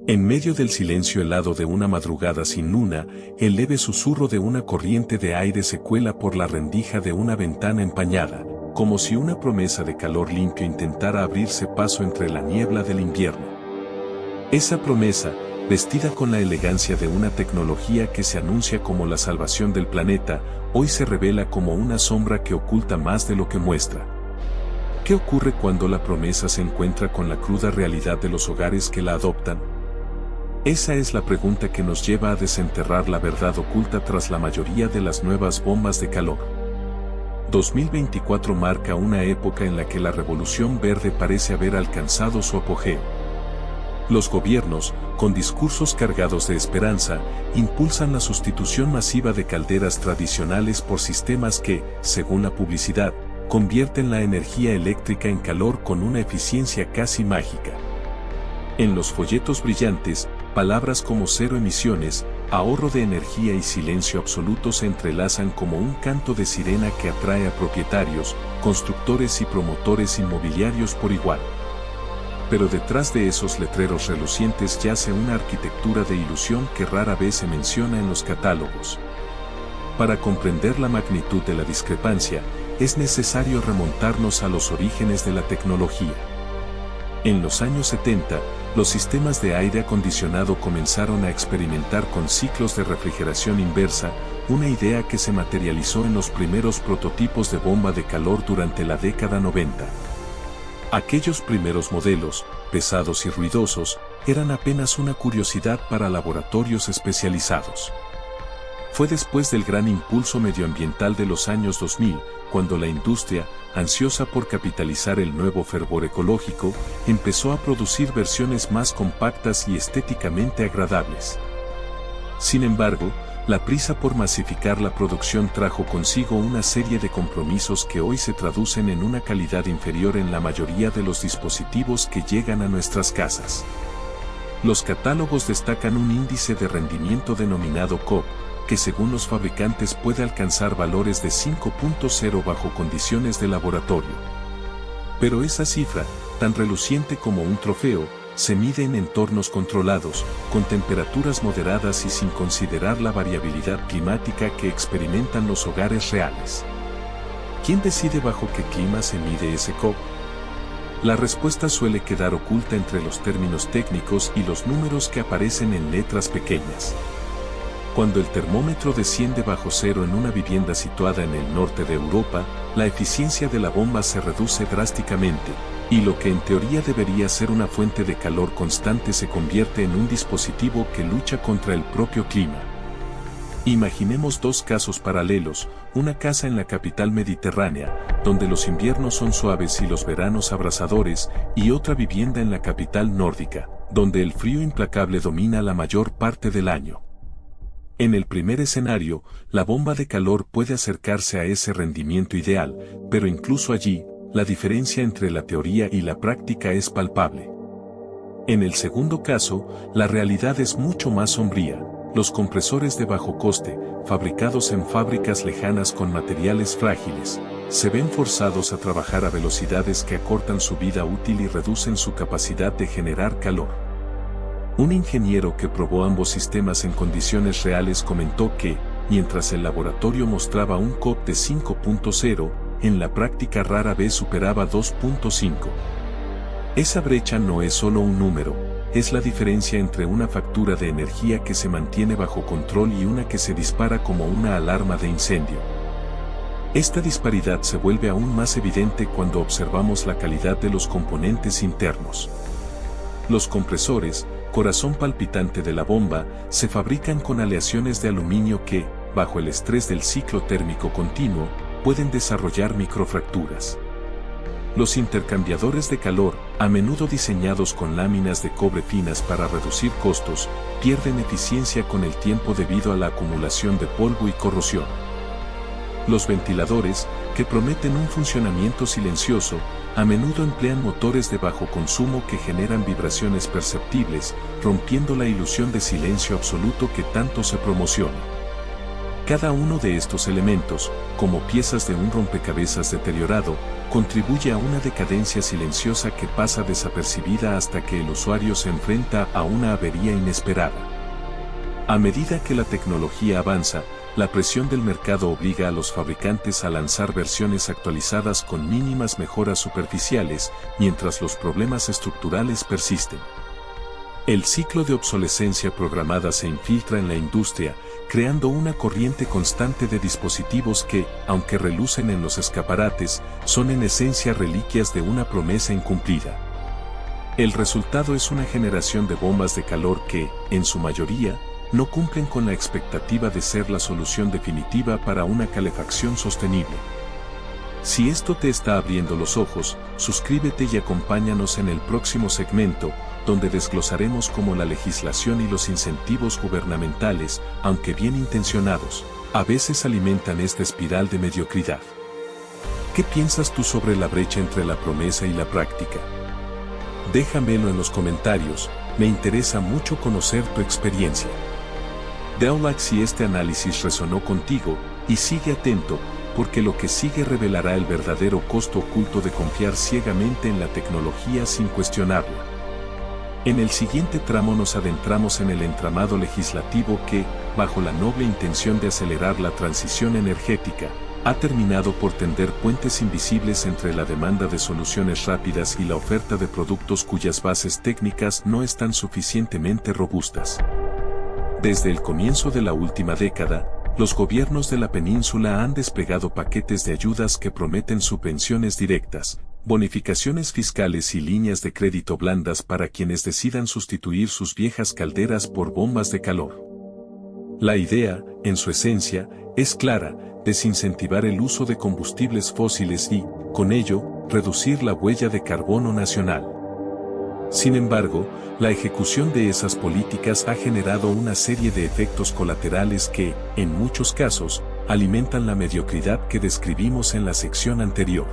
En medio del silencio helado de una madrugada sin luna, el leve susurro de una corriente de aire se cuela por la rendija de una ventana empañada, como si una promesa de calor limpio intentara abrirse paso entre la niebla del invierno. Esa promesa, vestida con la elegancia de una tecnología que se anuncia como la salvación del planeta, hoy se revela como una sombra que oculta más de lo que muestra. ¿Qué ocurre cuando la promesa se encuentra con la cruda realidad de los hogares que la adoptan? Esa es la pregunta que nos lleva a desenterrar la verdad oculta tras la mayoría de las nuevas bombas de calor. 2024 marca una época en la que la revolución verde parece haber alcanzado su apogeo. Los gobiernos, con discursos cargados de esperanza, impulsan la sustitución masiva de calderas tradicionales por sistemas que, según la publicidad, convierten la energía eléctrica en calor con una eficiencia casi mágica. En los folletos brillantes, palabras como cero emisiones, ahorro de energía y silencio absoluto se entrelazan como un canto de sirena que atrae a propietarios, constructores y promotores inmobiliarios por igual. Pero detrás de esos letreros relucientes yace una arquitectura de ilusión que rara vez se menciona en los catálogos. Para comprender la magnitud de la discrepancia, es necesario remontarnos a los orígenes de la tecnología. En los años 70, los sistemas de aire acondicionado comenzaron a experimentar con ciclos de refrigeración inversa, una idea que se materializó en los primeros prototipos de bomba de calor durante la década 90. Aquellos primeros modelos, pesados y ruidosos, eran apenas una curiosidad para laboratorios especializados. Fue después del gran impulso medioambiental de los años 2000, cuando la industria, ansiosa por capitalizar el nuevo fervor ecológico, empezó a producir versiones más compactas y estéticamente agradables. Sin embargo, la prisa por masificar la producción trajo consigo una serie de compromisos que hoy se traducen en una calidad inferior en la mayoría de los dispositivos que llegan a nuestras casas. Los catálogos destacan un índice de rendimiento denominado COP, que según los fabricantes puede alcanzar valores de 5.0 bajo condiciones de laboratorio. Pero esa cifra, tan reluciente como un trofeo, se mide en entornos controlados, con temperaturas moderadas y sin considerar la variabilidad climática que experimentan los hogares reales. ¿Quién decide bajo qué clima se mide ese COP? La respuesta suele quedar oculta entre los términos técnicos y los números que aparecen en letras pequeñas. Cuando el termómetro desciende bajo cero en una vivienda situada en el norte de Europa, la eficiencia de la bomba se reduce drásticamente, y lo que en teoría debería ser una fuente de calor constante se convierte en un dispositivo que lucha contra el propio clima. Imaginemos dos casos paralelos, una casa en la capital mediterránea, donde los inviernos son suaves y los veranos abrasadores, y otra vivienda en la capital nórdica, donde el frío implacable domina la mayor parte del año. En el primer escenario, la bomba de calor puede acercarse a ese rendimiento ideal, pero incluso allí, la diferencia entre la teoría y la práctica es palpable. En el segundo caso, la realidad es mucho más sombría. Los compresores de bajo coste, fabricados en fábricas lejanas con materiales frágiles, se ven forzados a trabajar a velocidades que acortan su vida útil y reducen su capacidad de generar calor. Un ingeniero que probó ambos sistemas en condiciones reales comentó que, mientras el laboratorio mostraba un COP de 5.0, en la práctica rara vez superaba 2.5. Esa brecha no es solo un número, es la diferencia entre una factura de energía que se mantiene bajo control y una que se dispara como una alarma de incendio. Esta disparidad se vuelve aún más evidente cuando observamos la calidad de los componentes internos. Los compresores, corazón palpitante de la bomba, se fabrican con aleaciones de aluminio que, bajo el estrés del ciclo térmico continuo, pueden desarrollar microfracturas. Los intercambiadores de calor, a menudo diseñados con láminas de cobre finas para reducir costos, pierden eficiencia con el tiempo debido a la acumulación de polvo y corrosión. Los ventiladores, que prometen un funcionamiento silencioso, a menudo emplean motores de bajo consumo que generan vibraciones perceptibles, rompiendo la ilusión de silencio absoluto que tanto se promociona. Cada uno de estos elementos, como piezas de un rompecabezas deteriorado, contribuye a una decadencia silenciosa que pasa desapercibida hasta que el usuario se enfrenta a una avería inesperada. A medida que la tecnología avanza, la presión del mercado obliga a los fabricantes a lanzar versiones actualizadas con mínimas mejoras superficiales, mientras los problemas estructurales persisten. El ciclo de obsolescencia programada se infiltra en la industria, creando una corriente constante de dispositivos que, aunque relucen en los escaparates, son en esencia reliquias de una promesa incumplida. El resultado es una generación de bombas de calor que, en su mayoría, no cumplen con la expectativa de ser la solución definitiva para una calefacción sostenible. Si esto te está abriendo los ojos, suscríbete y acompáñanos en el próximo segmento, donde desglosaremos cómo la legislación y los incentivos gubernamentales, aunque bien intencionados, a veces alimentan esta espiral de mediocridad. ¿Qué piensas tú sobre la brecha entre la promesa y la práctica? Déjamelo en los comentarios, me interesa mucho conocer tu experiencia. Da un like si este análisis resonó contigo, y sigue atento, porque lo que sigue revelará el verdadero costo oculto de confiar ciegamente en la tecnología sin cuestionarla. En el siguiente tramo nos adentramos en el entramado legislativo que, bajo la noble intención de acelerar la transición energética, ha terminado por tender puentes invisibles entre la demanda de soluciones rápidas y la oferta de productos cuyas bases técnicas no están suficientemente robustas. Desde el comienzo de la última década, los gobiernos de la península han desplegado paquetes de ayudas que prometen subvenciones directas, bonificaciones fiscales y líneas de crédito blandas para quienes decidan sustituir sus viejas calderas por bombas de calor. La idea, en su esencia, es clara: desincentivar el uso de combustibles fósiles y, con ello, reducir la huella de carbono nacional. Sin embargo, la ejecución de esas políticas ha generado una serie de efectos colaterales que, en muchos casos, alimentan la mediocridad que describimos en la sección anterior.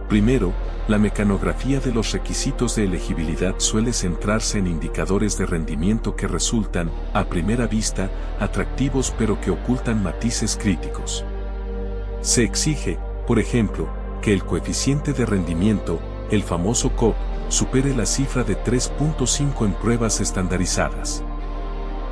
Primero, la mecanografía de los requisitos de elegibilidad suele centrarse en indicadores de rendimiento que resultan, a primera vista, atractivos pero que ocultan matices críticos. Se exige, por ejemplo, que el coeficiente de rendimiento, el famoso COP, supere la cifra de 3.5 en pruebas estandarizadas.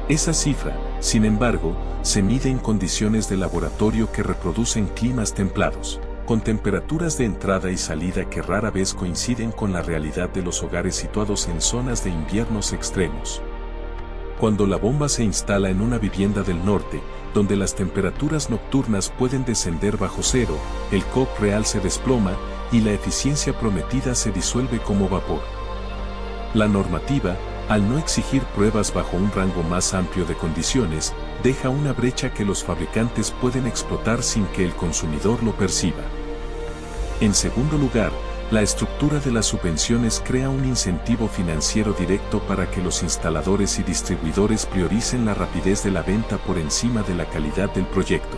Esa cifra, sin embargo, se mide en condiciones de laboratorio que reproducen climas templados, con temperaturas de entrada y salida que rara vez coinciden con la realidad de los hogares situados en zonas de inviernos extremos. Cuando la bomba se instala en una vivienda del norte, donde las temperaturas nocturnas pueden descender bajo cero, el COP real se desploma y la eficiencia prometida se disuelve como vapor. La normativa, al no exigir pruebas bajo un rango más amplio de condiciones, deja una brecha que los fabricantes pueden explotar sin que el consumidor lo perciba. En segundo lugar, la estructura de las subvenciones crea un incentivo financiero directo para que los instaladores y distribuidores prioricen la rapidez de la venta por encima de la calidad del proyecto.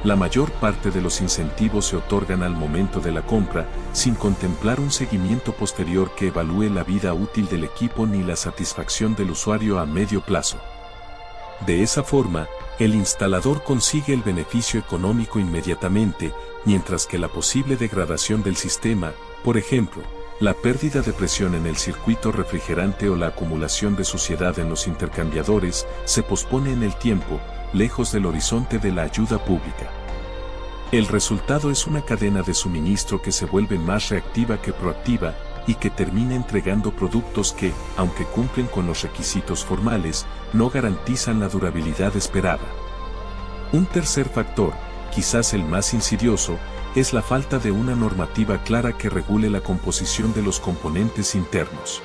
La mayor parte de los incentivos se otorgan al momento de la compra, sin contemplar un seguimiento posterior que evalúe la vida útil del equipo ni la satisfacción del usuario a medio plazo. De esa forma, el instalador consigue el beneficio económico inmediatamente, mientras que la posible degradación del sistema, por ejemplo, la pérdida de presión en el circuito refrigerante o la acumulación de suciedad en los intercambiadores, se pospone en el tiempo, lejos del horizonte de la ayuda pública. El resultado es una cadena de suministro que se vuelve más reactiva que proactiva, y que termina entregando productos que, aunque cumplen con los requisitos formales, no garantizan la durabilidad esperada. Un tercer factor, quizás el más insidioso, es la falta de una normativa clara que regule la composición de los componentes internos.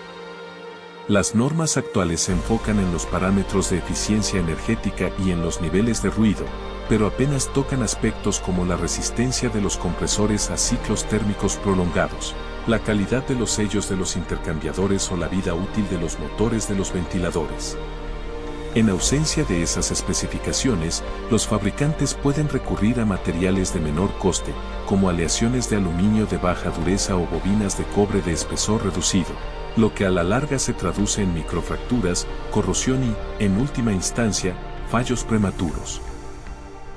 Las normas actuales se enfocan en los parámetros de eficiencia energética y en los niveles de ruido, pero apenas tocan aspectos como la resistencia de los compresores a ciclos térmicos prolongados, la calidad de los sellos de los intercambiadores o la vida útil de los motores de los ventiladores. En ausencia de esas especificaciones, los fabricantes pueden recurrir a materiales de menor coste, como aleaciones de aluminio de baja dureza o bobinas de cobre de espesor reducido, lo que a la larga se traduce en microfracturas, corrosión y, en última instancia, fallos prematuros.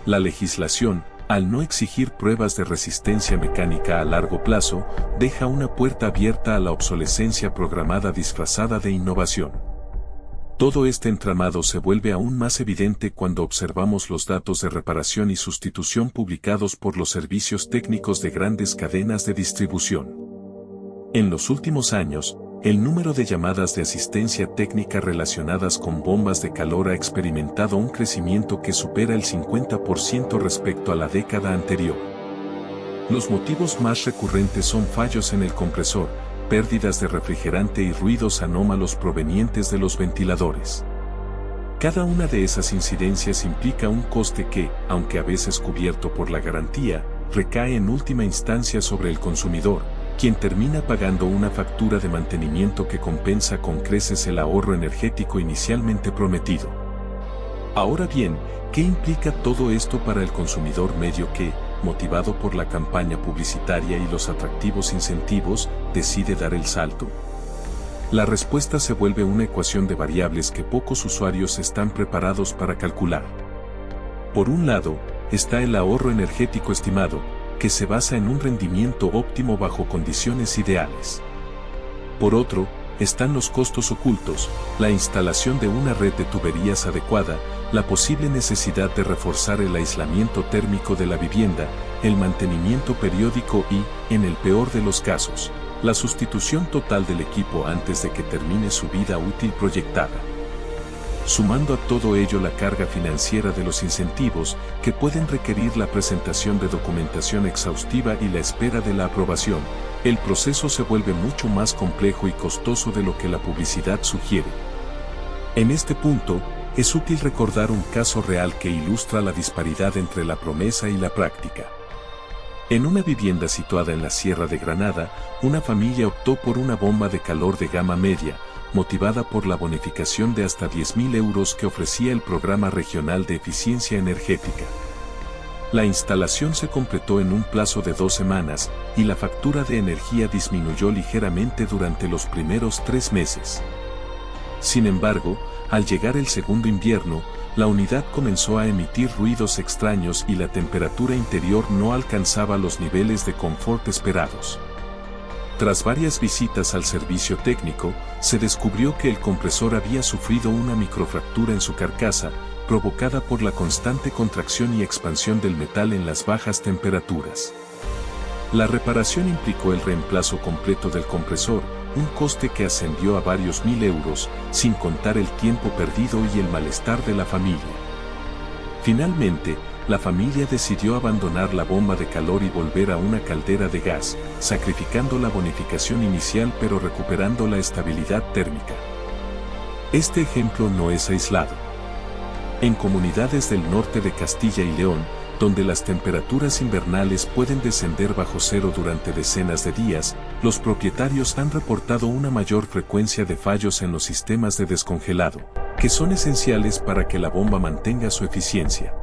La legislación, al no exigir pruebas de resistencia mecánica a largo plazo, deja una puerta abierta a la obsolescencia programada disfrazada de innovación. Todo este entramado se vuelve aún más evidente cuando observamos los datos de reparación y sustitución publicados por los servicios técnicos de grandes cadenas de distribución. En los últimos años, el número de llamadas de asistencia técnica relacionadas con bombas de calor ha experimentado un crecimiento que supera el 50% respecto a la década anterior. Los motivos más recurrentes son fallos en el compresor, pérdidas de refrigerante y ruidos anómalos provenientes de los ventiladores. Cada una de esas incidencias implica un coste que, aunque a veces cubierto por la garantía, recae en última instancia sobre el consumidor, quien termina pagando una factura de mantenimiento que compensa con creces el ahorro energético inicialmente prometido. Ahora bien, ¿qué implica todo esto para el consumidor medio que, motivado por la campaña publicitaria y los atractivos incentivos, decide dar el salto? La respuesta se vuelve una ecuación de variables que pocos usuarios están preparados para calcular. Por un lado, está el ahorro energético estimado, que se basa en un rendimiento óptimo bajo condiciones ideales. Por otro, están los costos ocultos, la instalación de una red de tuberías adecuada, la posible necesidad de reforzar el aislamiento térmico de la vivienda, el mantenimiento periódico y, en el peor de los casos, la sustitución total del equipo antes de que termine su vida útil proyectada. Sumando a todo ello la carga financiera de los incentivos, que pueden requerir la presentación de documentación exhaustiva y la espera de la aprobación, el proceso se vuelve mucho más complejo y costoso de lo que la publicidad sugiere. En este punto, es útil recordar un caso real que ilustra la disparidad entre la promesa y la práctica. En una vivienda situada en la Sierra de Granada, una familia optó por una bomba de calor de gama media, motivada por la bonificación de hasta 10.000 euros que ofrecía el Programa Regional de Eficiencia Energética. La instalación se completó en un plazo de 2 semanas, y la factura de energía disminuyó ligeramente durante los primeros 3 meses. Sin embargo, al llegar el segundo invierno, la unidad comenzó a emitir ruidos extraños y la temperatura interior no alcanzaba los niveles de confort esperados. Tras varias visitas al servicio técnico, se descubrió que el compresor había sufrido una microfractura en su carcasa, provocada por la constante contracción y expansión del metal en las bajas temperaturas. La reparación implicó el reemplazo completo del compresor, un coste que ascendió a varios mil euros, sin contar el tiempo perdido y el malestar de la familia. Finalmente, la familia decidió abandonar la bomba de calor y volver a una caldera de gas, sacrificando la bonificación inicial pero recuperando la estabilidad térmica. Este ejemplo no es aislado. En comunidades del norte de Castilla y León, donde las temperaturas invernales pueden descender bajo cero durante decenas de días, los propietarios han reportado una mayor frecuencia de fallos en los sistemas de descongelado, que son esenciales para que la bomba mantenga su eficiencia.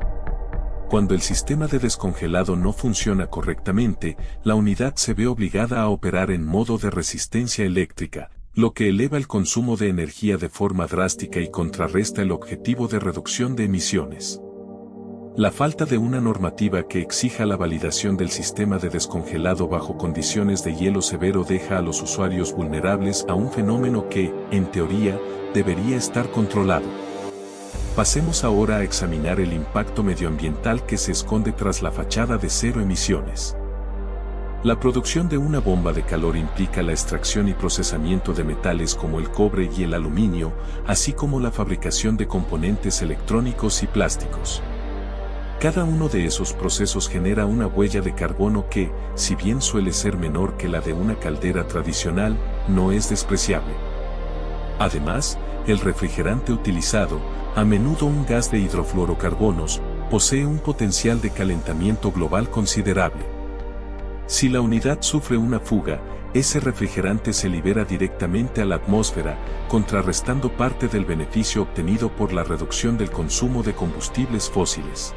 Cuando el sistema de descongelado no funciona correctamente, la unidad se ve obligada a operar en modo de resistencia eléctrica, lo que eleva el consumo de energía de forma drástica y contrarresta el objetivo de reducción de emisiones. La falta de una normativa que exija la validación del sistema de descongelado bajo condiciones de hielo severo deja a los usuarios vulnerables a un fenómeno que, en teoría, debería estar controlado. Pasemos ahora a examinar el impacto medioambiental que se esconde tras la fachada de cero emisiones. La producción de una bomba de calor implica la extracción y procesamiento de metales como el cobre y el aluminio, así como la fabricación de componentes electrónicos y plásticos. Cada uno de esos procesos genera una huella de carbono que, si bien suele ser menor que la de una caldera tradicional, no es despreciable. Además, el refrigerante utilizado, a menudo un gas de hidrofluorocarbonos, posee un potencial de calentamiento global considerable. Si la unidad sufre una fuga, ese refrigerante se libera directamente a la atmósfera, contrarrestando parte del beneficio obtenido por la reducción del consumo de combustibles fósiles.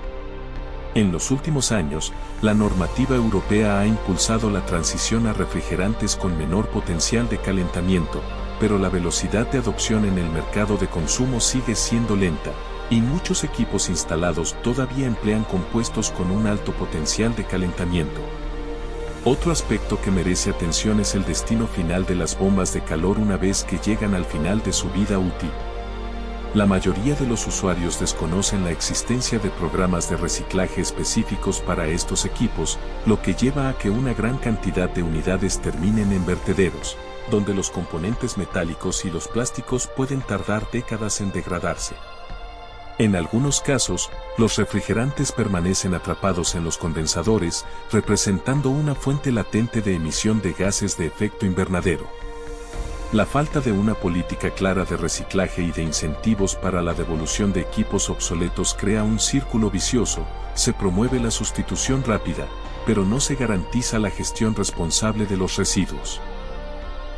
En los últimos años, la normativa europea ha impulsado la transición a refrigerantes con menor potencial de calentamiento, pero la velocidad de adopción en el mercado de consumo sigue siendo lenta, Y muchos equipos instalados todavía emplean compuestos con un alto potencial de calentamiento. Otro aspecto que merece atención es el destino final de las bombas de calor una vez que llegan al final de su vida útil. La mayoría de los usuarios desconocen la existencia de programas de reciclaje específicos para estos equipos, lo que lleva a que una gran cantidad de unidades terminen en vertederos, donde los componentes metálicos y los plásticos pueden tardar décadas en degradarse. En algunos casos, los refrigerantes permanecen atrapados en los condensadores, representando una fuente latente de emisión de gases de efecto invernadero. La falta de una política clara de reciclaje y de incentivos para la devolución de equipos obsoletos crea un círculo vicioso. Se promueve la sustitución rápida, pero no se garantiza la gestión responsable de los residuos.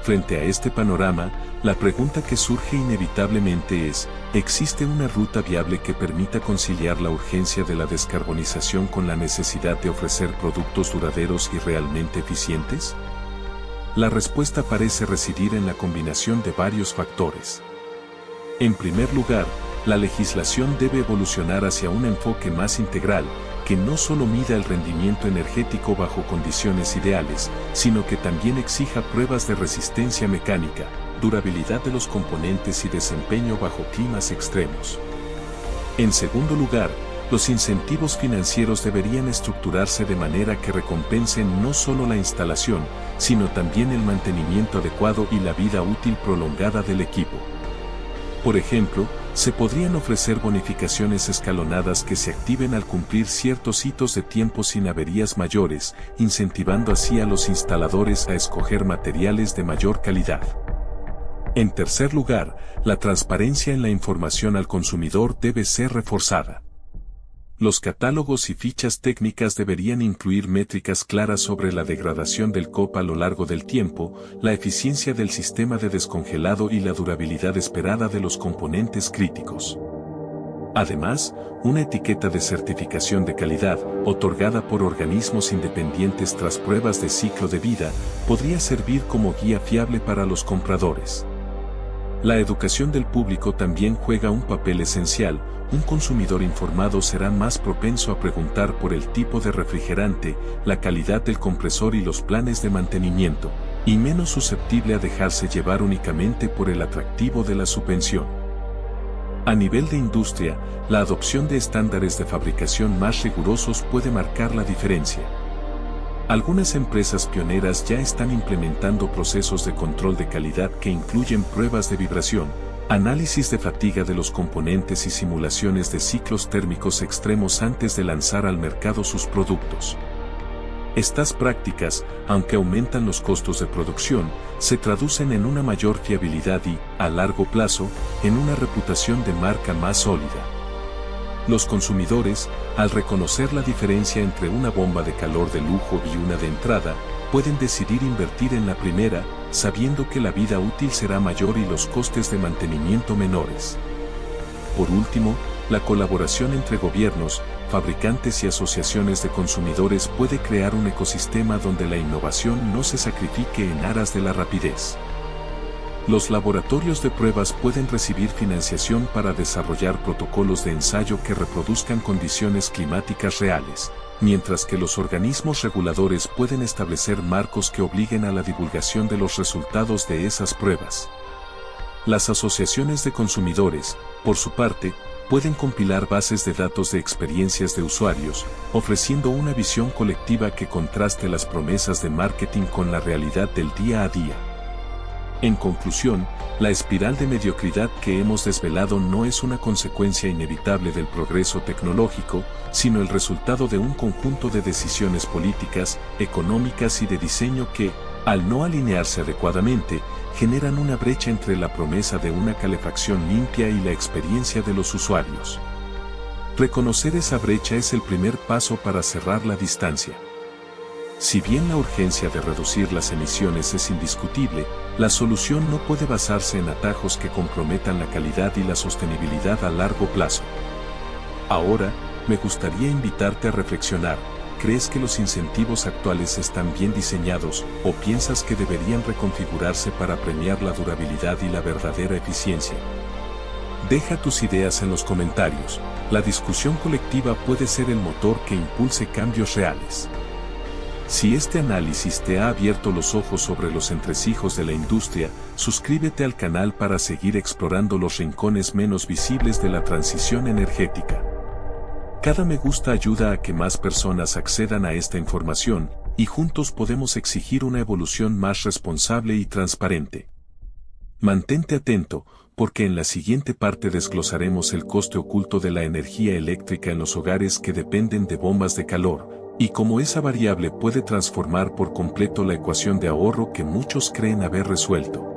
Frente a este panorama, la pregunta que surge inevitablemente es, ¿existe una ruta viable que permita conciliar la urgencia de la descarbonización con la necesidad de ofrecer productos duraderos y realmente eficientes? La respuesta parece residir en la combinación de varios factores. En primer lugar, la legislación debe evolucionar hacia un enfoque más integral, que no solo mida el rendimiento energético bajo condiciones ideales, sino que también exija pruebas de resistencia mecánica, durabilidad de los componentes y desempeño bajo climas extremos. En segundo lugar, los incentivos financieros deberían estructurarse de manera que recompensen no solo la instalación, sino también el mantenimiento adecuado y la vida útil prolongada del equipo. Por ejemplo, se podrían ofrecer bonificaciones escalonadas que se activen al cumplir ciertos hitos de tiempo sin averías mayores, incentivando así a los instaladores a escoger materiales de mayor calidad. En tercer lugar, la transparencia en la información al consumidor debe ser reforzada. Los catálogos y fichas técnicas deberían incluir métricas claras sobre la degradación del COP a lo largo del tiempo, la eficiencia del sistema de descongelado y la durabilidad esperada de los componentes críticos. Además, una etiqueta de certificación de calidad, otorgada por organismos independientes tras pruebas de ciclo de vida, podría servir como guía fiable para los compradores. La educación del público también juega un papel esencial. Un consumidor informado será más propenso a preguntar por el tipo de refrigerante, la calidad del compresor y los planes de mantenimiento, y menos susceptible a dejarse llevar únicamente por el atractivo de la subvención. A nivel de industria, la adopción de estándares de fabricación más rigurosos puede marcar la diferencia. Algunas empresas pioneras ya están implementando procesos de control de calidad que incluyen pruebas de vibración, análisis de fatiga de los componentes y simulaciones de ciclos térmicos extremos antes de lanzar al mercado sus productos. Estas prácticas, aunque aumentan los costos de producción, se traducen en una mayor fiabilidad y, a largo plazo, en una reputación de marca más sólida. Los consumidores, al reconocer la diferencia entre una bomba de calor de lujo y una de entrada, pueden decidir invertir en la primera, sabiendo que la vida útil será mayor y los costes de mantenimiento menores. Por último, la colaboración entre gobiernos, fabricantes y asociaciones de consumidores puede crear un ecosistema donde la innovación no se sacrifique en aras de la rapidez. Los laboratorios de pruebas pueden recibir financiación para desarrollar protocolos de ensayo que reproduzcan condiciones climáticas reales, mientras que los organismos reguladores pueden establecer marcos que obliguen a la divulgación de los resultados de esas pruebas. Las asociaciones de consumidores, por su parte, pueden compilar bases de datos de experiencias de usuarios, ofreciendo una visión colectiva que contraste las promesas de marketing con la realidad del día a día. En conclusión, la espiral de mediocridad que hemos desvelado no es una consecuencia inevitable del progreso tecnológico, sino el resultado de un conjunto de decisiones políticas, económicas y de diseño que, al no alinearse adecuadamente, generan una brecha entre la promesa de una calefacción limpia y la experiencia de los usuarios. Reconocer esa brecha es el primer paso para cerrar la distancia. Si bien la urgencia de reducir las emisiones es indiscutible, la solución no puede basarse en atajos que comprometan la calidad y la sostenibilidad a largo plazo. Ahora, me gustaría invitarte a reflexionar. ¿Crees que los incentivos actuales están bien diseñados o piensas que deberían reconfigurarse para premiar la durabilidad y la verdadera eficiencia? Deja tus ideas en los comentarios. La discusión colectiva puede ser el motor que impulse cambios reales. Si este análisis te ha abierto los ojos sobre los entresijos de la industria, suscríbete al canal para seguir explorando los rincones menos visibles de la transición energética. Cada me gusta ayuda a que más personas accedan a esta información, y juntos podemos exigir una evolución más responsable y transparente. Mantente atento, porque en la siguiente parte desglosaremos el coste oculto de la energía eléctrica en los hogares que dependen de bombas de calor, y cómo esa variable puede transformar por completo la ecuación de ahorro que muchos creen haber resuelto.